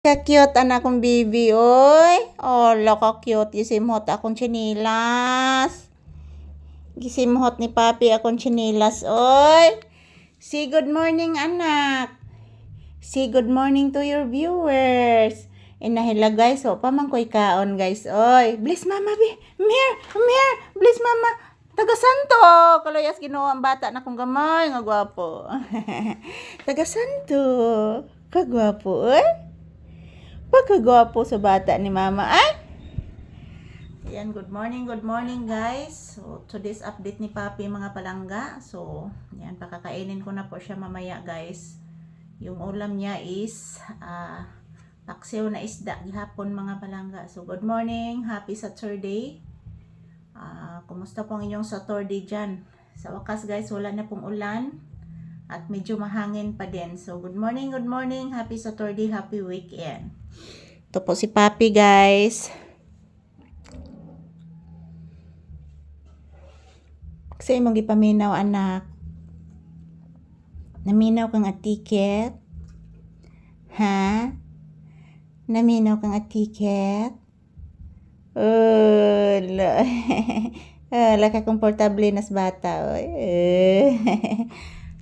Ka-cute anak kong baby, oy. Oh, loko cute. Gisimhot akong chinilas. Gisimhot ni papi akong chinilas, oy. Say good morning, anak. Say good morning to your viewers. Inahila guys, o pamangkoy kaon guys, oy. Bless mama, be. Mir. Bless mama. Taga Santo. Kalayas ginawa ang bata na kong gamay. Nga gwapo. Taga Santo. Kagwapo, oy. Pagkagwapo sa bata ni mama, ay! Ayan, good morning guys. So, today's update ni papi mga palangga. So, ayan, pakakainin ko na po siya mamaya guys. Yung ulam niya is paksiw na isda gihapon mga palangga. So, good morning, happy Saturday. Kumusta po ang inyong Saturday dyan? Sa wakas guys, wala na pong ulan. At medyo mahangin pa din. So, good morning, happy Saturday, happy weekend. Ito po si papi guys. Kasi mong gipaminaw anak. Naminaw kang atiket? Ha? Naminaw kang atiket? Laka komportable nas bata.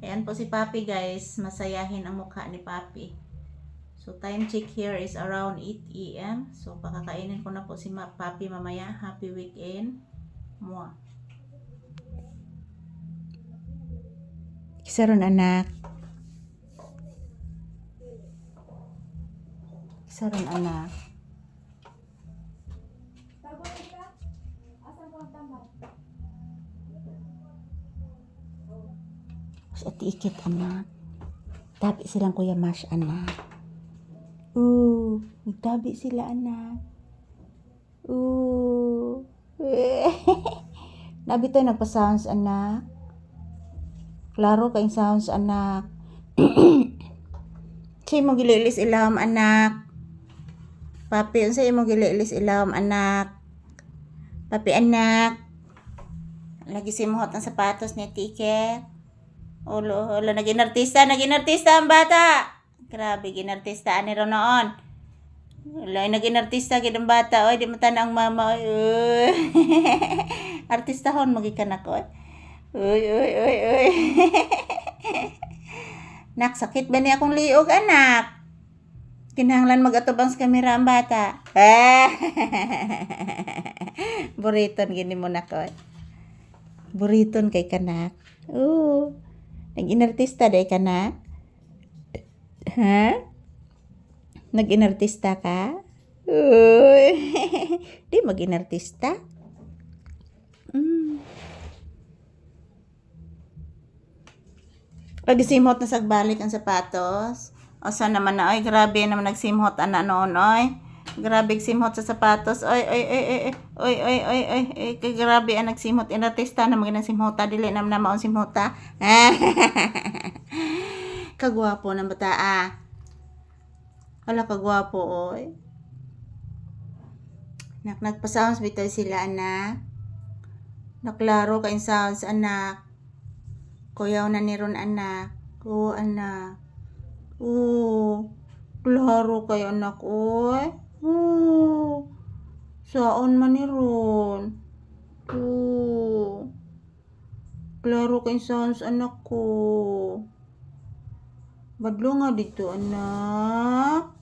Ayan po si papi guys. Masayahin ang mukha ni papi. So, time check here is around 8 AM. So, pakakainin ko na po si papi mamaya. Happy weekend. Mwah. Isa ron anak. Isa ron anak. Sa tiikit anak. Tabi silang Kuya Mash anak. Nagtabi sila anak. Nabi tayo nagpa-sounds anak. Klaro kayong sounds anak. Say mo gililis ilawam anak. Papi, unsay mo gililis ilawam anak. Papi anak. Lagi simuhot ang sapatos ni Tiket. Olo, naging artista ang bata. Grabe, ginartista ani ro noon. Wala, naging artista gid ang bata, oy, di mata ang mama, oy. Artistahon magikan ako, oy. Oy. Nak, sakit ba niya akong liog, anak? Kinahanglan mag-atubang sa kamera ang bata. Buriton gini mo na ko. Buriton kay kanak. Nag-inartista day kanak. Ha? Nag-inartista ka? Di mag-inartista? Pag simhot na sagbalik ang sapatos. O saan naman na, oy, grabe naman nagsimhot ana noon, oy. Grabe simhot sa sapatos. Oy. Kay grabe ang nagsimhot. Inartista na mga nagsimhota. Dili naman na maon simhota. Kagwapo ng bata, Wala kagwapo, oy. Nagpa-sounds bitaw sila, anak. Naklaro kayong sounds, anak. Kuyaw na ni ron, anak. Anak. Klaro kayo, anak, oy. Saan man ni ron. Klaro kayong sounds, anak ko. Badlo nga dito, anak.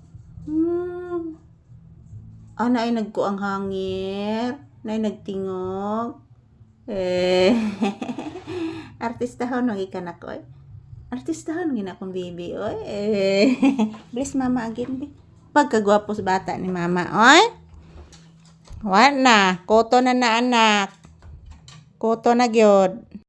Ana ay nagkuang hangir. Na ay nagtingog. Artistahon ng ikan ako, Artistahon ng akong baby, oy. Bless mama again, be. Pagkagwapo sa bata ni mama, oy. Wala na. Koto na anak. Koto na gyud.